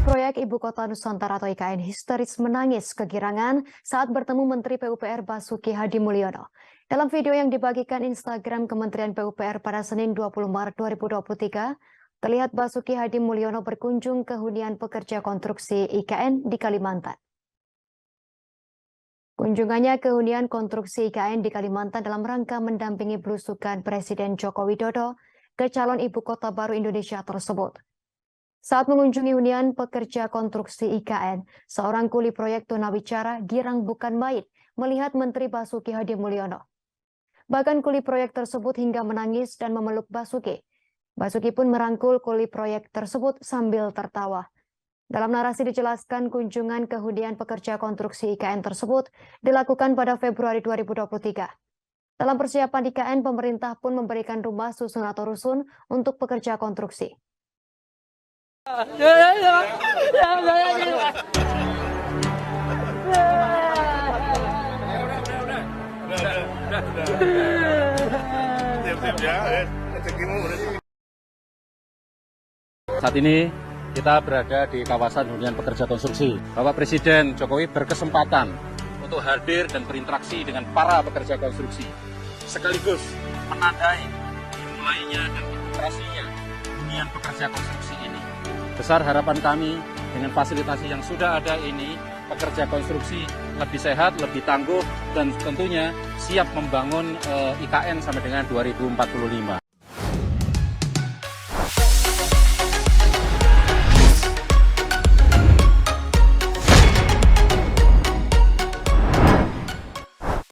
Proyek Ibu Kota Nusantara atau IKN histeris menangis kegirangan saat bertemu Menteri PUPR Basuki Hadi Mulyono. Dalam video yang dibagikan Instagram Kementerian PUPR pada Senin 20 Maret 2023, terlihat Basuki Hadi Mulyono berkunjung ke hunian pekerja konstruksi IKN di Kalimantan. Kunjungannya ke hunian konstruksi IKN di Kalimantan dalam rangka mendampingi belusukan Presiden Joko Widodo ke calon ibu kota baru Indonesia tersebut. Saat mengunjungi hunian pekerja konstruksi IKN, seorang kuli proyek tunawicara girang bukan main melihat Menteri Basuki Hadi Mulyono. Bahkan kuli proyek tersebut hingga menangis dan memeluk Basuki. Basuki pun merangkul kuli proyek tersebut sambil tertawa. Dalam narasi dijelaskan kunjungan ke hunian pekerja konstruksi IKN tersebut dilakukan pada Februari 2023. Dalam persiapan IKN, pemerintah pun memberikan rumah susun atau rusun untuk pekerja konstruksi. Saat ini kita berada di kawasan hunian pekerja konstruksi. Bapak Presiden Jokowi berkesempatan untuk hadir dan berinteraksi dengan para pekerja konstruksi, sekaligus menandai dimulainya dan operasinya hunian pekerja konstruksi ini. Besar harapan kami dengan fasilitasi yang sudah ada ini, pekerja konstruksi lebih sehat, lebih tangguh, dan tentunya siap membangun IKN sampai dengan 2045.